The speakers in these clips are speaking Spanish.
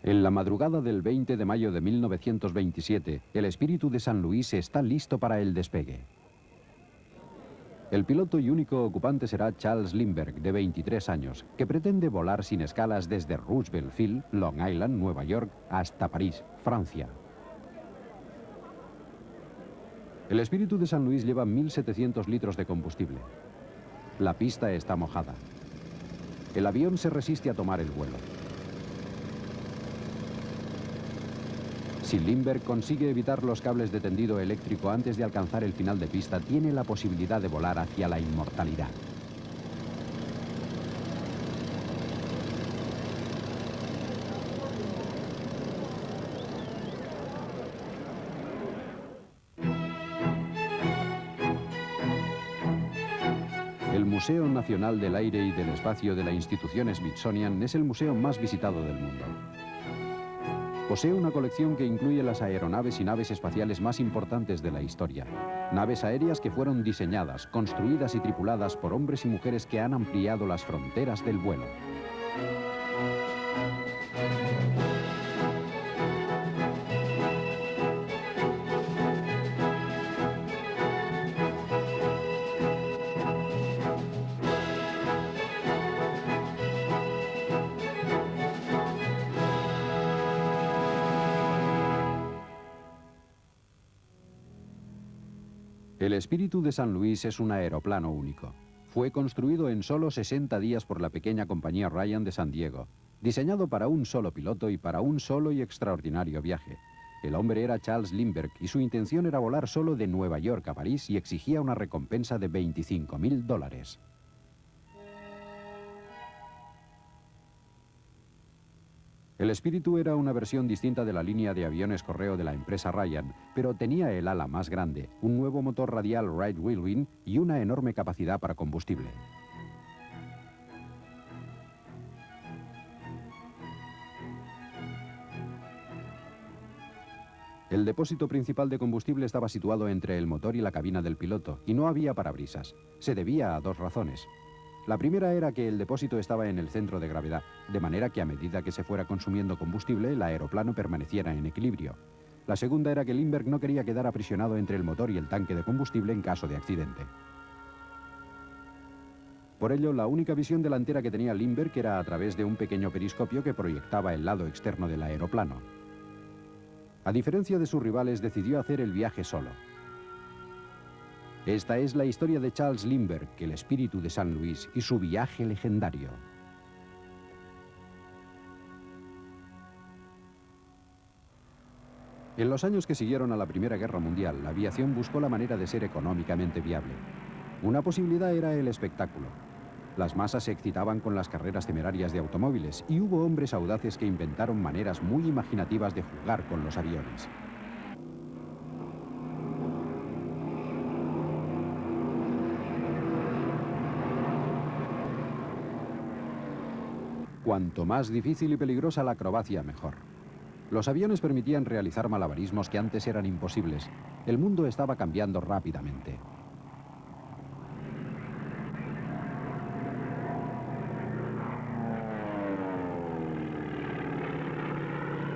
En la madrugada del 20 de mayo de 1927, el Espíritu de San Luis está listo para el despegue. El piloto y único ocupante será Charles Lindbergh, de 23 años, que pretende volar sin escalas desde Roosevelt Field, Long Island, Nueva York, hasta París, Francia. El Espíritu de San Luis lleva 1.700 litros de combustible. La pista está mojada. El avión se resiste a tomar el vuelo. Si Lindbergh consigue evitar los cables de tendido eléctrico antes de alcanzar el final de pista, tiene la posibilidad de volar hacia la inmortalidad. El Museo Nacional del Aire y del Espacio de la institución Smithsonian es el museo más visitado del mundo. Posee una colección que incluye las aeronaves y naves espaciales más importantes de la historia. Naves aéreas que fueron diseñadas, construidas y tripuladas por hombres y mujeres que han ampliado las fronteras del vuelo. El Espíritu de San Luis es un aeroplano único. Fue construido en solo 60 días por la pequeña compañía Ryan de San Diego, diseñado para un solo piloto y para un solo y extraordinario viaje. El hombre era Charles Lindbergh y su intención era volar solo de Nueva York a París y exigía una recompensa de $25.000. El Espíritu era una versión distinta de la línea de aviones correo de la empresa Ryan, pero tenía el ala más grande, un nuevo motor radial Wright Whirlwind y una enorme capacidad para combustible. El depósito principal de combustible estaba situado entre el motor y la cabina del piloto, y no había parabrisas. Se debía a dos razones. La primera era que el depósito estaba en el centro de gravedad, de manera que a medida que se fuera consumiendo combustible, el aeroplano permaneciera en equilibrio. La segunda era que Lindbergh no quería quedar aprisionado entre el motor y el tanque de combustible en caso de accidente. Por ello, la única visión delantera que tenía Lindbergh era a través de un pequeño periscopio que proyectaba el lado externo del aeroplano. A diferencia de sus rivales, decidió hacer el viaje solo. Esta es la historia de Charles Lindbergh, el Espíritu de San Luis, y su viaje legendario. En los años que siguieron a la Primera Guerra Mundial, la aviación buscó la manera de ser económicamente viable. Una posibilidad era el espectáculo. Las masas se excitaban con las carreras temerarias de automóviles y hubo hombres audaces que inventaron maneras muy imaginativas de jugar con los aviones. Cuanto más difícil y peligrosa la acrobacia, mejor. Los aviones permitían realizar malabarismos que antes eran imposibles. El mundo estaba cambiando rápidamente.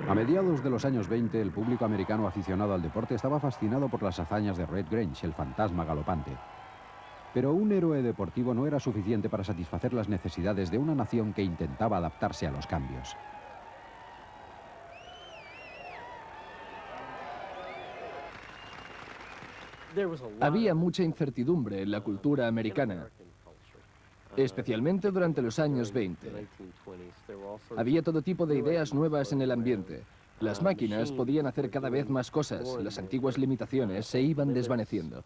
A mediados de los años 20, el público americano aficionado al deporte estaba fascinado por las hazañas de Red Grange, el fantasma galopante. Pero un héroe deportivo no era suficiente para satisfacer las necesidades de una nación que intentaba adaptarse a los cambios. Había mucha incertidumbre en la cultura americana, especialmente durante los años 20. Había todo tipo de ideas nuevas en el ambiente. Las máquinas podían hacer cada vez más cosas, las antiguas limitaciones se iban desvaneciendo.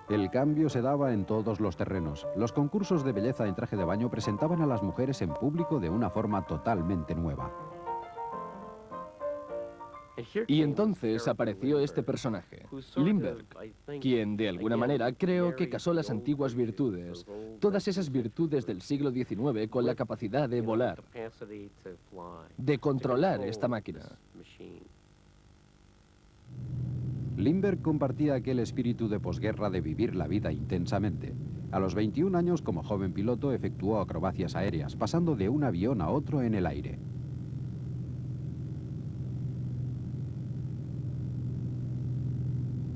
El cambio se daba en todos los terrenos. Los concursos de belleza en traje de baño presentaban a las mujeres en público de una forma totalmente nueva. Y entonces apareció este personaje, Lindbergh, quien de alguna manera creo que casó las antiguas virtudes, todas esas virtudes del siglo XIX con la capacidad de volar, de controlar esta máquina. Lindbergh compartía aquel espíritu de posguerra de vivir la vida intensamente. A los 21 años, como joven piloto, efectuó acrobacias aéreas, pasando de un avión a otro en el aire.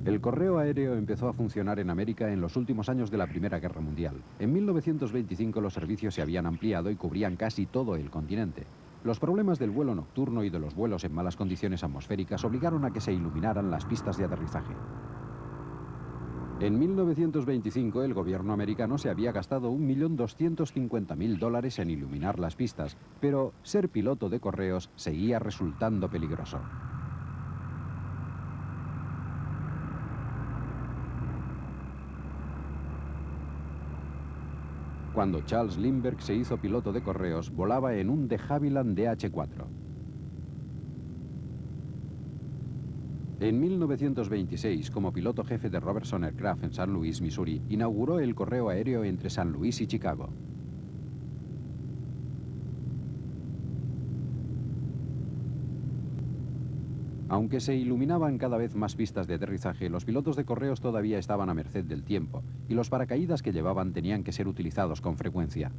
El correo aéreo empezó a funcionar en América en los últimos años de la Primera Guerra Mundial. En 1925 los servicios se habían ampliado y cubrían casi todo el continente. Los problemas del vuelo nocturno y de los vuelos en malas condiciones atmosféricas obligaron a que se iluminaran las pistas de aterrizaje. En 1925 el gobierno americano se había gastado $1.250.000 en iluminar las pistas, pero ser piloto de correos seguía resultando peligroso. Cuando Charles Lindbergh se hizo piloto de correos, volaba en un de Havilland DH-4. En 1926, como piloto jefe de Robertson Aircraft en San Luis, Missouri, inauguró el correo aéreo entre San Luis y Chicago. Aunque se iluminaban cada vez más pistas de aterrizaje, los pilotos de correos todavía estaban a merced del tiempo, y los paracaídas que llevaban tenían que ser utilizados con frecuencia.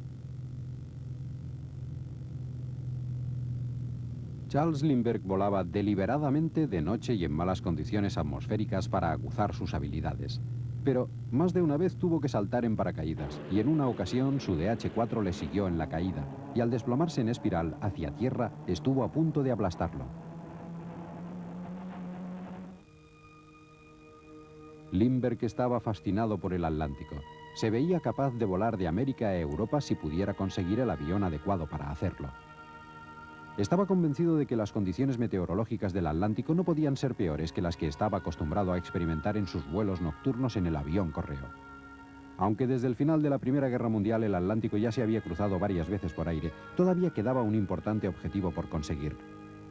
Charles Lindbergh volaba deliberadamente de noche y en malas condiciones atmosféricas para aguzar sus habilidades. Pero más de una vez tuvo que saltar en paracaídas, y en una ocasión su DH-4 le siguió en la caída, y al desplomarse en espiral hacia tierra, estuvo a punto de aplastarlo. Lindbergh estaba fascinado por el Atlántico. Se veía capaz de volar de América a Europa si pudiera conseguir el avión adecuado para hacerlo. Estaba convencido de que las condiciones meteorológicas del Atlántico no podían ser peores que las que estaba acostumbrado a experimentar en sus vuelos nocturnos en el avión correo. Aunque desde el final de la Primera Guerra Mundial el Atlántico ya se había cruzado varias veces por aire, todavía quedaba un importante objetivo por conseguir.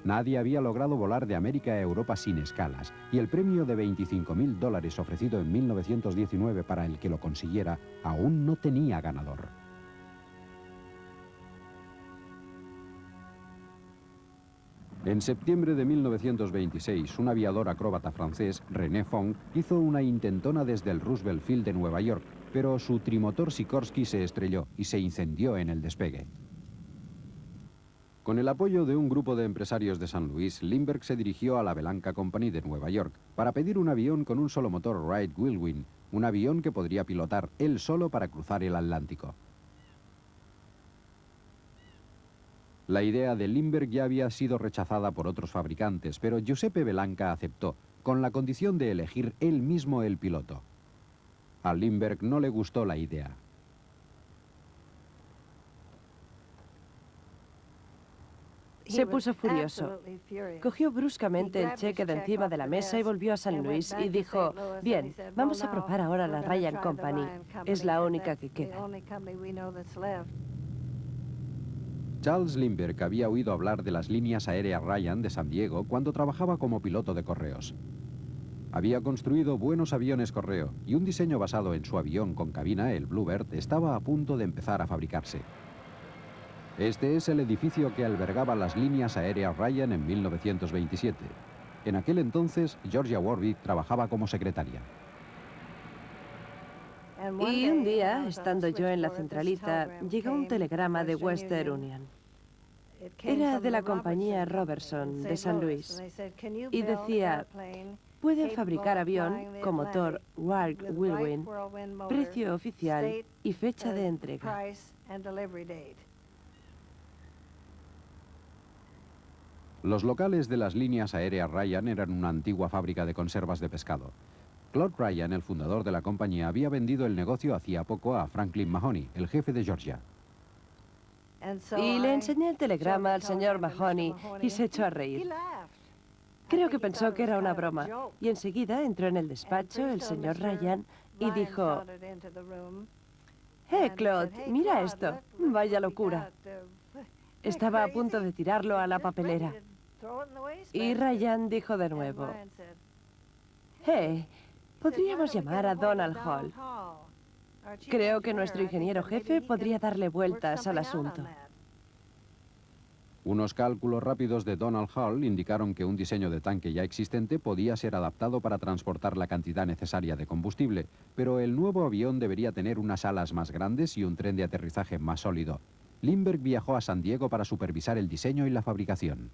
Nadie había logrado volar de América a Europa sin escalas, y el premio de $25.000 ofrecido en 1919 para el que lo consiguiera aún no tenía ganador. En septiembre de 1926, un aviador acróbata francés, René Fong, hizo una intentona desde el Roosevelt Field de Nueva York, pero su trimotor Sikorsky se estrelló y se incendió en el despegue. Con el apoyo de un grupo de empresarios de San Luis, Lindbergh se dirigió a la Bellanca Company de Nueva York para pedir un avión con un solo motor Wright Whirlwind, un avión que podría pilotar él solo para cruzar el Atlántico. La idea de Lindbergh ya había sido rechazada por otros fabricantes, pero Giuseppe Bellanca aceptó, con la condición de elegir él mismo el piloto. A Lindbergh no le gustó la idea. Se puso furioso. Cogió bruscamente el cheque de encima de la mesa y volvió a San Luis y dijo, bien, vamos a probar ahora la Ryan Company. Es la única que queda. Charles Lindbergh había oído hablar de las líneas aéreas Ryan de San Diego cuando trabajaba como piloto de correos. Había construido buenos aviones correo y un diseño basado en su avión con cabina, el Bluebird, estaba a punto de empezar a fabricarse. Este es el edificio que albergaba las líneas aéreas Ryan en 1927. En aquel entonces, Georgia Warwick trabajaba como secretaria. Y un día, estando yo en la centralita, llegó un telegrama de Western Union. Era de la compañía Robertson de San Luis. Y decía, pueden fabricar avión con motor Wright Whirlwind, precio oficial y fecha de entrega. Los locales de las líneas aéreas Ryan eran una antigua fábrica de conservas de pescado. Claude Ryan, el fundador de la compañía, había vendido el negocio hacía poco a Franklin Mahoney, el jefe de Georgia. Y le enseñé el telegrama al señor Mahoney y se echó a reír. Creo que pensó que era una broma. Y enseguida entró en el despacho el señor Ryan y dijo, Claude, mira esto. Vaya locura. Estaba a punto de tirarlo a la papelera. Y Ryan dijo de nuevo, podríamos llamar a Donald Hall. Creo que nuestro ingeniero jefe podría darle vueltas al asunto. Unos cálculos rápidos de Donald Hall indicaron que un diseño de tanque ya existente podía ser adaptado para transportar la cantidad necesaria de combustible, pero el nuevo avión debería tener unas alas más grandes y un tren de aterrizaje más sólido. Lindbergh viajó a San Diego para supervisar el diseño y la fabricación.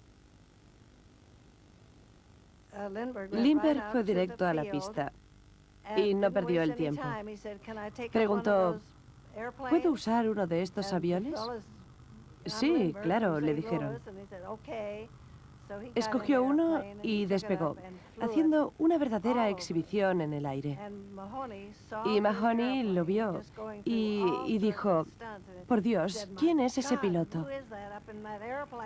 Lindbergh fue directo a la pista y no perdió el tiempo. Preguntó, ¿puedo usar uno de estos aviones? Sí, claro, le dijeron. Escogió uno y despegó, haciendo una verdadera exhibición en el aire. Y Mahoney lo vio y dijo, por Dios, ¿quién es ese piloto?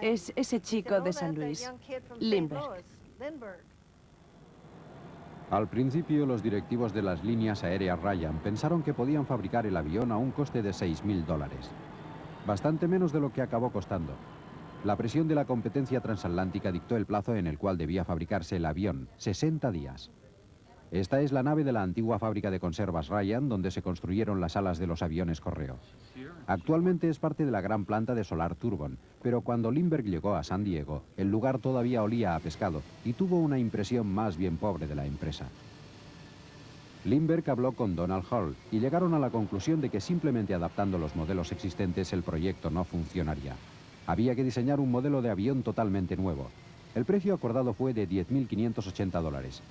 Es ese chico de San Luis, Lindbergh. Al principio, los directivos de las líneas aéreas Ryan pensaron que podían fabricar el avión a un coste de $6.000. Bastante menos de lo que acabó costando. La presión de la competencia transatlántica dictó el plazo en el cual debía fabricarse el avión, 60 días. Esta es la nave de la antigua fábrica de conservas Ryan, donde se construyeron las alas de los aviones Correo. Actualmente es parte de la gran planta de Solar Turbine, pero cuando Lindbergh llegó a San Diego, el lugar todavía olía a pescado y tuvo una impresión más bien pobre de la empresa. Lindbergh habló con Donald Hall y llegaron a la conclusión de que simplemente adaptando los modelos existentes el proyecto no funcionaría. Había que diseñar un modelo de avión totalmente nuevo. El precio acordado fue de $10.580.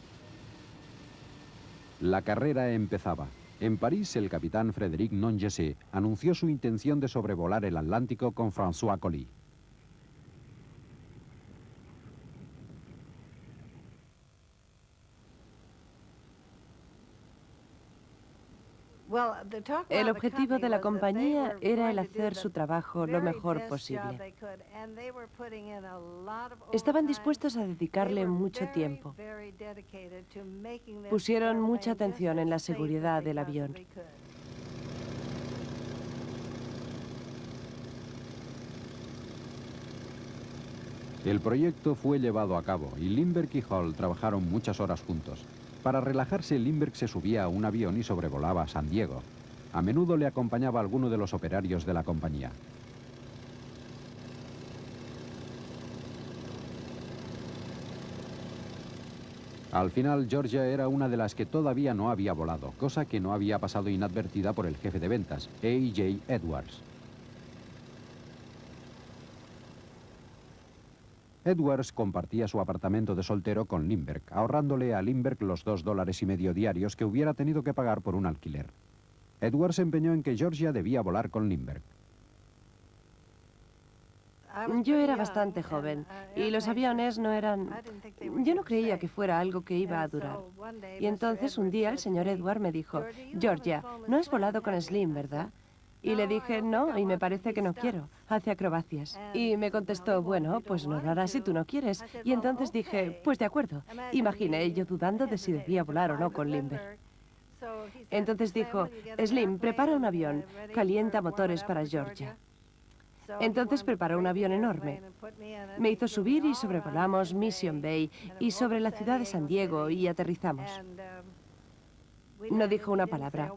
La carrera empezaba. En París, el capitán Frédéric Nongessé anunció su intención de sobrevolar el Atlántico con François Colly. El objetivo de la compañía era el hacer su trabajo lo mejor posible. Estaban dispuestos a dedicarle mucho tiempo. Pusieron mucha atención en la seguridad del avión. El proyecto fue llevado a cabo y Lindbergh y Hall trabajaron muchas horas juntos. Para relajarse, Lindbergh se subía a un avión y sobrevolaba San Diego. A menudo le acompañaba alguno de los operarios de la compañía. Al final, Georgia era una de las que todavía no había volado, cosa que no había pasado inadvertida por el jefe de ventas, A.J. Edwards. Edwards compartía su apartamento de soltero con Lindbergh, ahorrándole a Lindbergh los $2.50 diarios que hubiera tenido que pagar por un alquiler. Edwards se empeñó en que Georgia debía volar con Lindbergh. Yo era bastante joven y los aviones no eran... Yo no creía que fuera algo que iba a durar. Y entonces un día el señor Edward me dijo, Georgia, no has volado con Slim, ¿verdad? Y le dije, no, y me parece que no quiero. Hace acrobacias. Y me contestó, bueno, pues no lo harás si tú no quieres. Y entonces dije, pues de acuerdo. Imaginé yo dudando de si debía volar o no con Lindbergh. Entonces dijo, Slim, prepara un avión, calienta motores para Georgia. Entonces preparó un avión enorme. Me hizo subir y sobrevolamos Mission Bay y sobre la ciudad de San Diego y aterrizamos. No dijo una palabra.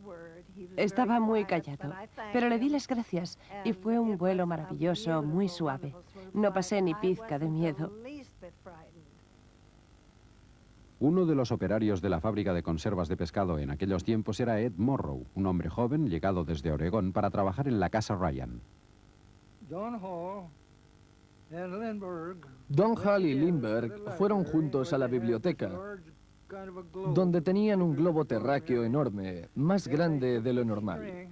Estaba muy callado, pero le di las gracias y fue un vuelo maravilloso, muy suave. No pasé ni pizca de miedo. Uno de los operarios de la fábrica de conservas de pescado en aquellos tiempos era Ed Morrow, un hombre joven llegado desde Oregón para trabajar en la casa Ryan. Don Hall y Lindbergh fueron juntos a la biblioteca, donde tenían un globo terráqueo enorme, más grande de lo normal.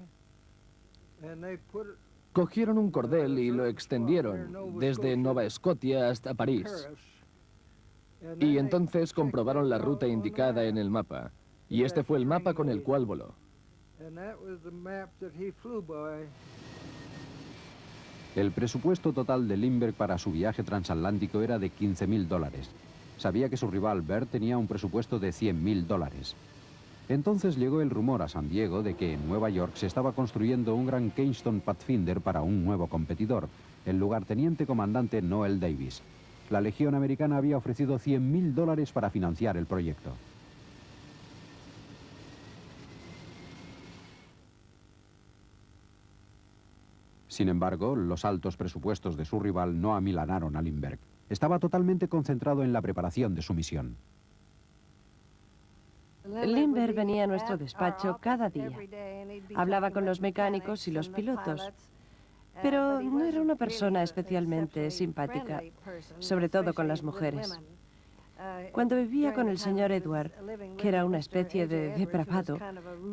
Cogieron un cordel y lo extendieron desde Nueva Escocia hasta París. Y entonces comprobaron la ruta indicada en el mapa. Y este fue el mapa con el cual voló. El presupuesto total de Lindbergh para su viaje transatlántico era de $15.000. Sabía que su rival Bert tenía un presupuesto de $100.000. Entonces llegó el rumor a San Diego de que en Nueva York se estaba construyendo un gran Keystone Pathfinder para un nuevo competidor, el lugarteniente comandante Noel Davis. La Legión Americana había ofrecido $100.000 para financiar el proyecto. Sin embargo, los altos presupuestos de su rival no amilanaron a Lindbergh. Estaba totalmente concentrado en la preparación de su misión. Lindbergh venía a nuestro despacho cada día. Hablaba con los mecánicos y los pilotos, pero no era una persona especialmente simpática, sobre todo con las mujeres. Cuando vivía con el señor Edward, que era una especie de depravado,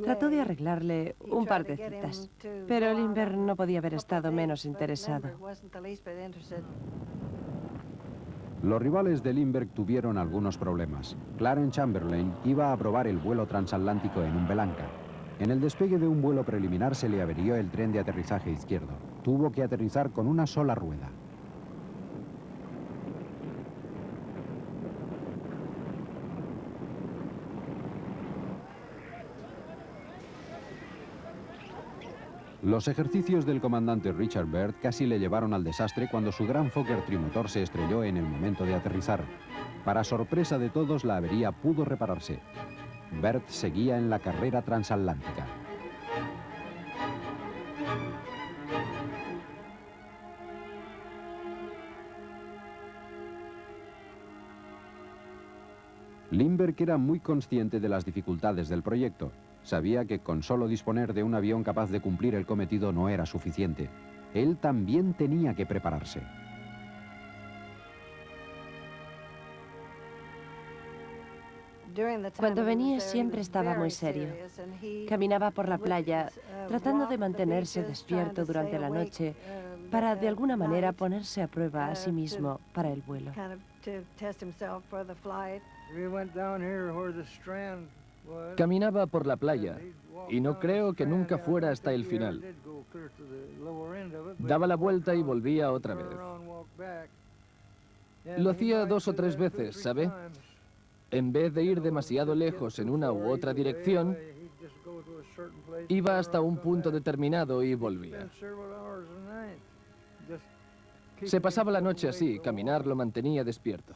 trató de arreglarle un par de citas, pero Lindbergh no podía haber estado menos interesado. Los rivales de Lindbergh tuvieron algunos problemas. Clarence Chamberlain iba a probar el vuelo transatlántico en un Bellanca. En el despegue de un vuelo preliminar se le averió el tren de aterrizaje izquierdo. Tuvo que aterrizar con una sola rueda. Los ejercicios del comandante Richard Byrd casi le llevaron al desastre cuando su gran Fokker trimotor se estrelló en el momento de aterrizar. Para sorpresa de todos, la avería pudo repararse. Byrd seguía en la carrera transatlántica. Lindbergh era muy consciente de las dificultades del proyecto. Sabía que con solo disponer de un avión capaz de cumplir el cometido no era suficiente. Él también tenía que prepararse. Cuando venía siempre estaba muy serio. Caminaba por la playa tratando de mantenerse despierto durante la noche para de alguna manera ponerse a prueba a sí mismo para el vuelo. Caminaba por la playa y no creo que nunca fuera hasta el final. Daba la vuelta y volvía otra vez. Lo hacía 2 o 3 veces, ¿sabe? En vez de ir demasiado lejos en una u otra dirección, iba hasta un punto determinado y volvía. Se pasaba la noche así, caminar lo mantenía despierto.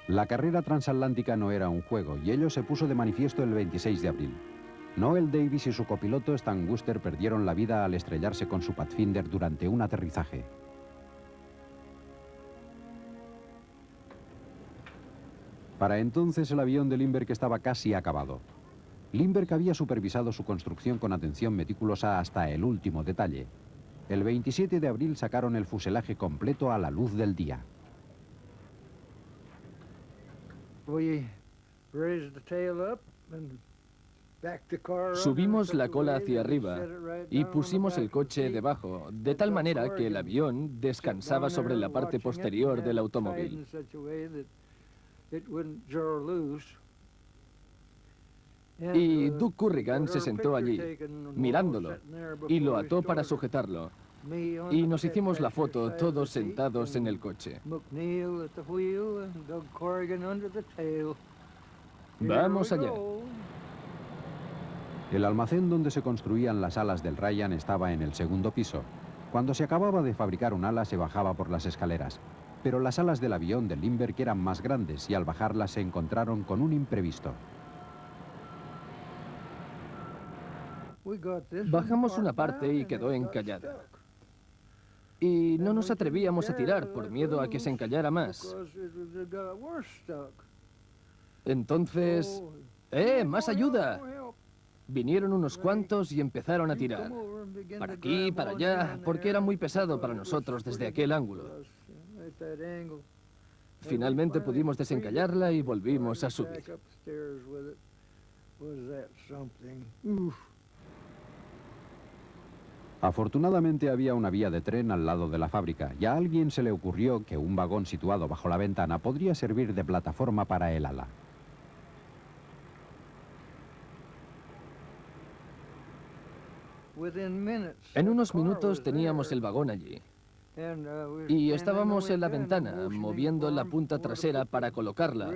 La carrera transatlántica no era un juego, y ello se puso de manifiesto el 26 de abril. Noel Davis y su copiloto Stan Wooster perdieron la vida al estrellarse con su Pathfinder durante un aterrizaje. Para entonces el avión de Lindbergh estaba casi acabado. Lindbergh había supervisado su construcción con atención meticulosa hasta el último detalle. El 27 de abril sacaron el fuselaje completo a la luz del día. Subimos la cola hacia arriba y pusimos el coche debajo, de tal manera que el avión descansaba sobre la parte posterior del automóvil. Y Duke Currigan se sentó allí, mirándolo, y lo ató para sujetarlo. Y nos hicimos la foto todos sentados en el coche. Vamos allá. El almacén donde se construían las alas del Ryan estaba en el segundo piso. Cuando se acababa de fabricar un ala se bajaba por las escaleras. Pero las alas del avión de Lindbergh eran más grandes y al bajarlas se encontraron con un imprevisto. Bajamos una parte y quedó encallada. Y no nos atrevíamos a tirar por miedo a que se encallara más. Entonces, ¡más ayuda! Vinieron unos cuantos y empezaron a tirar. Para aquí, para allá, porque era muy pesado para nosotros desde aquel ángulo. Finalmente pudimos desencallarla y volvimos a subir. Afortunadamente había una vía de tren al lado de la fábrica y a alguien se le ocurrió que un vagón situado bajo la ventana podría servir de plataforma para el ala. En unos minutos teníamos el vagón allí. Y estábamos en la ventana, moviendo la punta trasera para colocarla,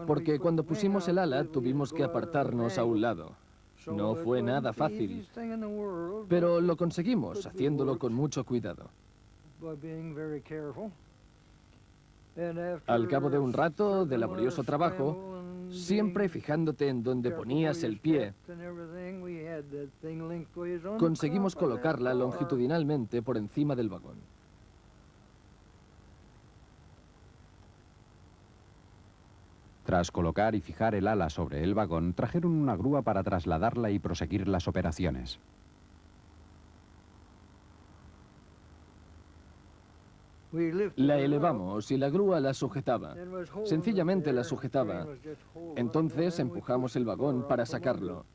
porque cuando pusimos el ala tuvimos que apartarnos a un lado. No fue nada fácil, pero lo conseguimos, haciéndolo con mucho cuidado. Al cabo de un rato de laborioso trabajo, siempre fijándote en donde ponías el pie, conseguimos colocarla longitudinalmente por encima del vagón. Tras colocar y fijar el ala sobre el vagón, trajeron una grúa para trasladarla y proseguir las operaciones. La elevamos y la grúa la sujetaba. Sencillamente la sujetaba. Entonces empujamos el vagón para sacarlo.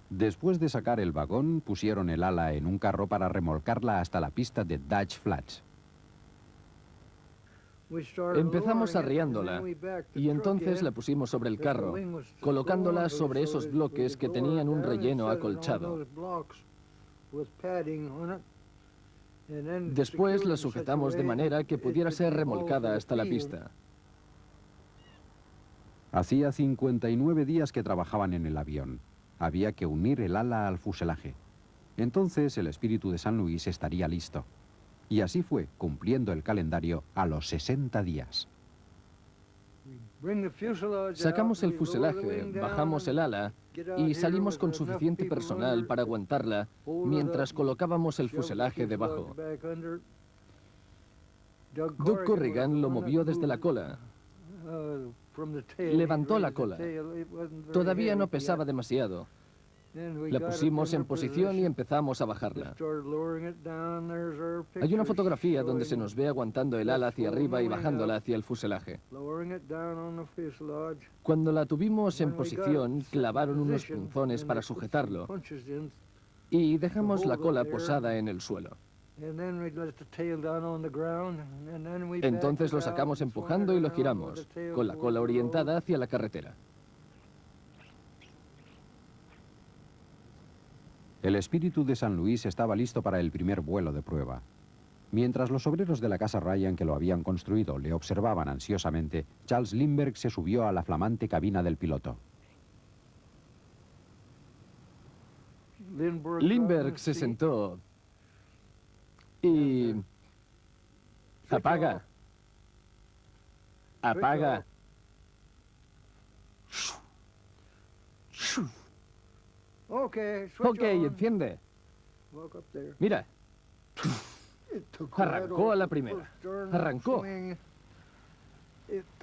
Después de sacar el vagón, pusieron el ala en un carro para remolcarla hasta la pista de Dutch Flats. Empezamos arriándola y entonces la pusimos sobre el carro, colocándola sobre esos bloques que tenían un relleno acolchado. Después la sujetamos de manera que pudiera ser remolcada hasta la pista. Hacía 59 días que trabajaban en el avión. Había que unir el ala al fuselaje. Entonces el Espíritu de San Luis estaría listo. Y así fue, cumpliendo el calendario a los 60 días. Sacamos el fuselaje, bajamos el ala y salimos con suficiente personal para aguantarla mientras colocábamos el fuselaje debajo. Doug Corrigan lo movió desde la cola. Levantó la cola. Todavía no pesaba demasiado. La pusimos en posición y empezamos a bajarla. Hay una fotografía donde se nos ve aguantando el ala hacia arriba y bajándola hacia el fuselaje. Cuando la tuvimos en posición, clavaron unos punzones para sujetarlo y dejamos la cola posada en el suelo. Entonces lo sacamos empujando y lo giramos, con la cola orientada hacia la carretera. El Espíritu de San Luis estaba listo para el primer vuelo de prueba. Mientras los obreros de la casa Ryan que lo habían construido le observaban ansiosamente, Charles Lindbergh se subió a la flamante cabina del piloto. Lindbergh se sentó y... ¡Apaga! ¡Apaga! Ok, enciende. Mira. Arrancó a la primera. Arrancó.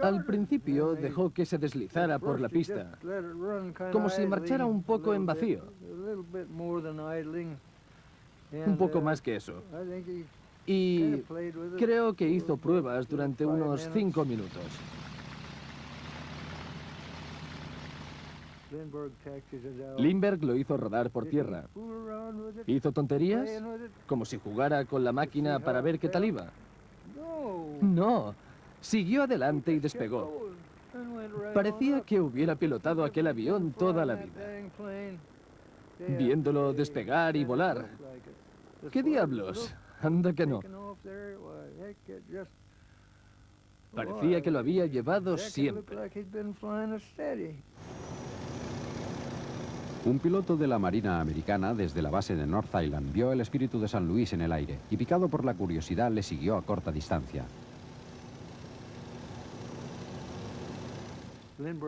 Al principio dejó que se deslizara por la pista, como si marchara un poco en vacío. Un poco más que eso. Y creo que hizo pruebas durante unos 5 minutos. Lindbergh lo hizo rodar por tierra. ¿Hizo tonterías? Como si jugara con la máquina para ver qué tal iba. No, siguió adelante y despegó. Parecía que hubiera pilotado aquel avión toda la vida, viéndolo despegar y volar. ¿Qué diablos? Anda que no. Parecía que lo había llevado siempre. Un piloto de la Marina Americana desde la base de North Island vio el Espíritu de San Luis en el aire y, picado por la curiosidad, le siguió a corta distancia.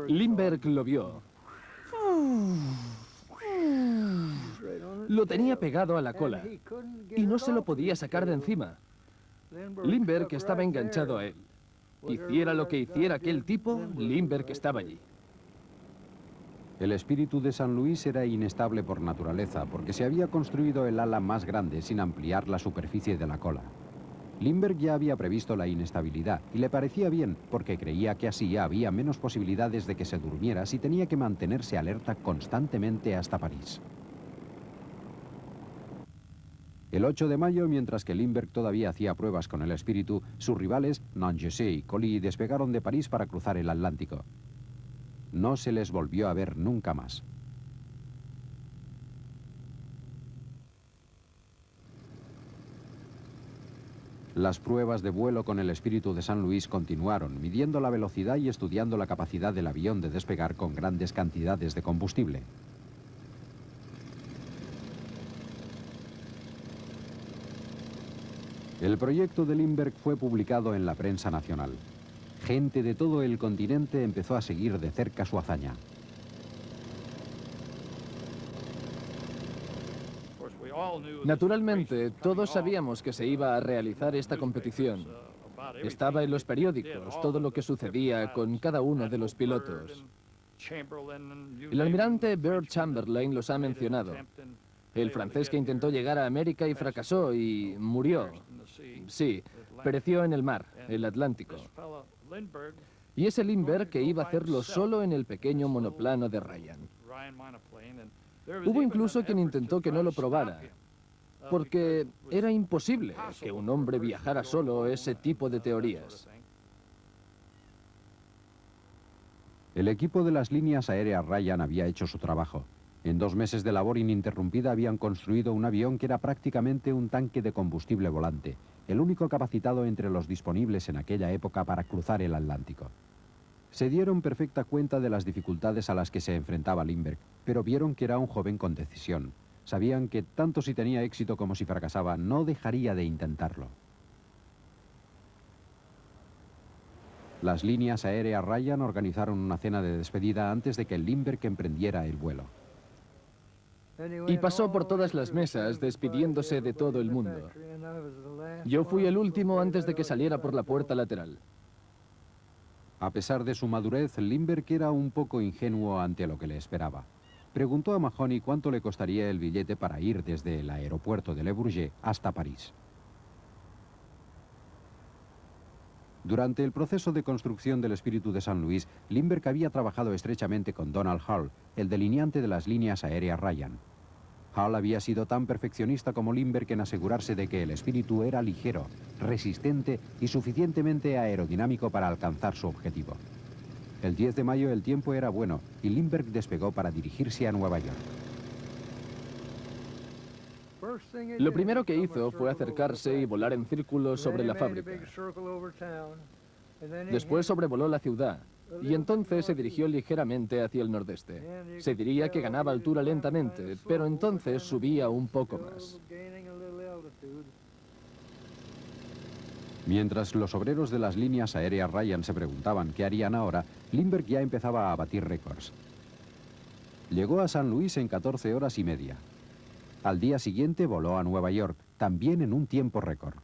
Lindbergh lo vio. Lo tenía pegado a la cola y no se lo podía sacar de encima. Lindbergh estaba enganchado a él. Hiciera lo que hiciera aquel tipo, Lindbergh estaba allí. El Espíritu de San Luis era inestable por naturaleza porque se había construido el ala más grande sin ampliar la superficie de la cola. Lindbergh ya había previsto la inestabilidad y le parecía bien porque creía que así había menos posibilidades de que se durmiera si tenía que mantenerse alerta constantemente hasta París. El 8 de mayo, mientras que Lindbergh todavía hacía pruebas con el Espíritu, sus rivales, Nangesset y Colly, despegaron de París para cruzar el Atlántico. No se les volvió a ver nunca más. Las pruebas de vuelo con el Espíritu de San Luis continuaron, midiendo la velocidad y estudiando la capacidad del avión de despegar con grandes cantidades de combustible. El proyecto de Lindbergh fue publicado en la prensa nacional. Gente de todo el continente empezó a seguir de cerca su hazaña. Naturalmente, todos sabíamos que se iba a realizar esta competición. Estaba en los periódicos todo lo que sucedía con cada uno de los pilotos. El almirante Bert Chamberlain los ha mencionado. El francés que intentó llegar a América y fracasó y murió. Sí, pereció en el mar, el Atlántico. Y ese Lindbergh que iba a hacerlo solo en el pequeño monoplano de Ryan. Hubo incluso quien intentó que no lo probara, porque era imposible que un hombre viajara solo ese tipo de teorías. El equipo de las líneas aéreas Ryan había hecho su trabajo. En 2 meses de labor ininterrumpida habían construido un avión que era prácticamente un tanque de combustible volante, el único capacitado entre los disponibles en aquella época para cruzar el Atlántico. Se dieron perfecta cuenta de las dificultades a las que se enfrentaba Lindbergh, pero vieron que era un joven con decisión. Sabían que tanto si tenía éxito como si fracasaba, no dejaría de intentarlo. Las líneas aéreas Ryan organizaron una cena de despedida antes de que Lindbergh emprendiera el vuelo. Y pasó por todas las mesas despidiéndose de todo el mundo. Yo fui el último antes de que saliera por la puerta lateral. A pesar de su madurez, Lindbergh era un poco ingenuo ante lo que le esperaba. Preguntó a Mahony cuánto le costaría el billete para ir desde el aeropuerto de Le Bourget hasta París. Durante el proceso de construcción del Espíritu de San Luis, Lindbergh había trabajado estrechamente con Donald Hall, el delineante de las líneas aéreas Ryan. Hall había sido tan perfeccionista como Lindbergh en asegurarse de que el Espíritu era ligero, resistente y suficientemente aerodinámico para alcanzar su objetivo. El 10 de mayo el tiempo era bueno y Lindbergh despegó para dirigirse a Nueva York. Lo primero que hizo fue acercarse y volar en círculos sobre la fábrica. Después sobrevoló la ciudad y entonces se dirigió ligeramente hacia el nordeste. Se diría que ganaba altura lentamente, pero entonces subía un poco más. Mientras los obreros de las líneas aéreas Ryan se preguntaban qué harían ahora, Lindbergh ya empezaba a batir récords. Llegó a San Luis en 14 horas y media. Al día siguiente voló a Nueva York, también en un tiempo récord.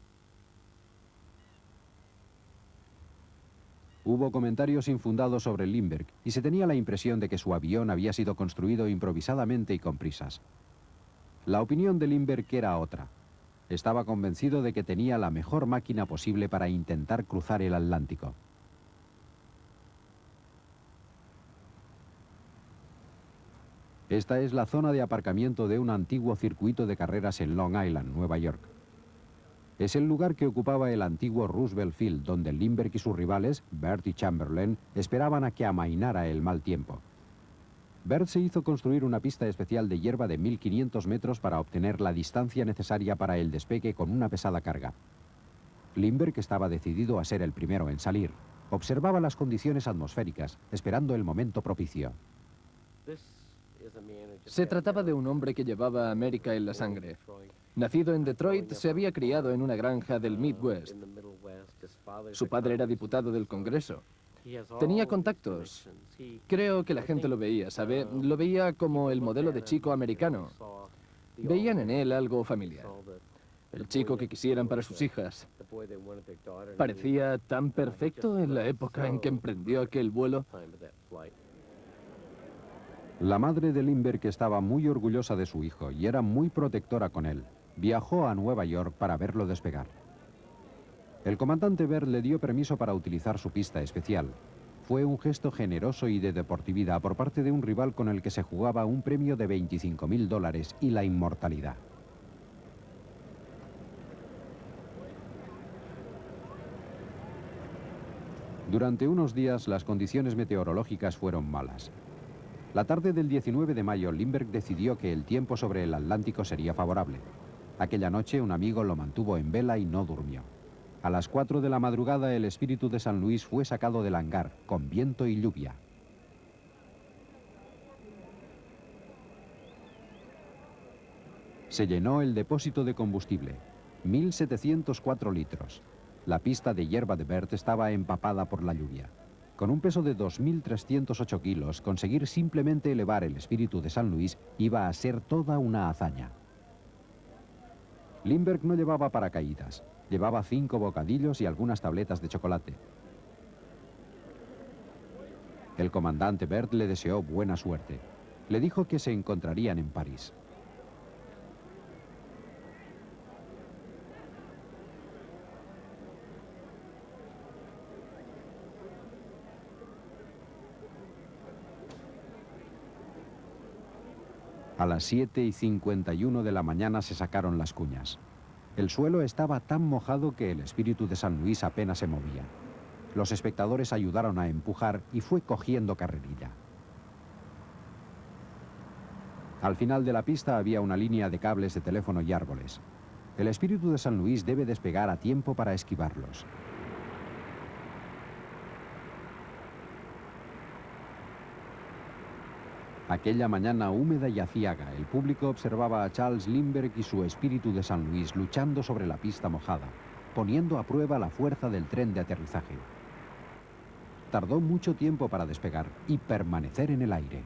Hubo comentarios infundados sobre Lindbergh y se tenía la impresión de que su avión había sido construido improvisadamente y con prisas. La opinión de Lindbergh era otra. Estaba convencido de que tenía la mejor máquina posible para intentar cruzar el Atlántico. Esta es la zona de aparcamiento de un antiguo circuito de carreras en Long Island, Nueva York. Es el lugar que ocupaba el antiguo Roosevelt Field, donde Lindbergh y sus rivales, Bert y Chamberlain, esperaban a que amainara el mal tiempo. Bert se hizo construir una pista especial de hierba de 1500 metros para obtener la distancia necesaria para el despegue con una pesada carga. Lindbergh estaba decidido a ser el primero en salir. Observaba las condiciones atmosféricas, esperando el momento propicio. Se trataba de un hombre que llevaba a América en la sangre. Nacido en Detroit, se había criado en una granja del Midwest. Su padre era diputado del Congreso. Tenía contactos. Creo que la gente lo veía, ¿sabe? Lo veía como el modelo de chico americano. Veían en él algo familiar. El chico que quisieran para sus hijas. Parecía tan perfecto en la época en que emprendió aquel vuelo. La madre de Lindbergh estaba muy orgullosa de su hijo y era muy protectora con él. Viajó a Nueva York para verlo despegar. El comandante Bert le dio permiso para utilizar su pista especial. Fue un gesto generoso y de deportividad por parte de un rival con el que se jugaba un premio de $25.000 y la inmortalidad. Durante unos días las condiciones meteorológicas fueron malas. La tarde del 19 de mayo, Lindbergh decidió que el tiempo sobre el Atlántico sería favorable. Aquella noche un amigo lo mantuvo en vela y no durmió. A las 4 de la madrugada el Espíritu de San Luis fue sacado del hangar, con viento y lluvia. Se llenó el depósito de combustible, 1.704 litros. La pista de hierba de Bert estaba empapada por la lluvia. Con un peso de 2.308 kilos, conseguir simplemente elevar el espíritu de San Luis iba a ser toda una hazaña. Lindbergh no llevaba paracaídas. Llevaba 5 bocadillos y algunas tabletas de chocolate. El comandante Bert le deseó buena suerte. Le dijo que se encontrarían en París. A las 7:51 de la mañana se sacaron las cuñas. El suelo estaba tan mojado que el espíritu de San Luis apenas se movía. Los espectadores ayudaron a empujar y fue cogiendo carrerilla. Al final de la pista había una línea de cables de teléfono y árboles. El espíritu de San Luis debe despegar a tiempo para esquivarlos. Aquella mañana húmeda y aciaga, el público observaba a Charles Lindbergh y su espíritu de San Luis luchando sobre la pista mojada, poniendo a prueba la fuerza del tren de aterrizaje. Tardó mucho tiempo para despegar y permanecer en el aire.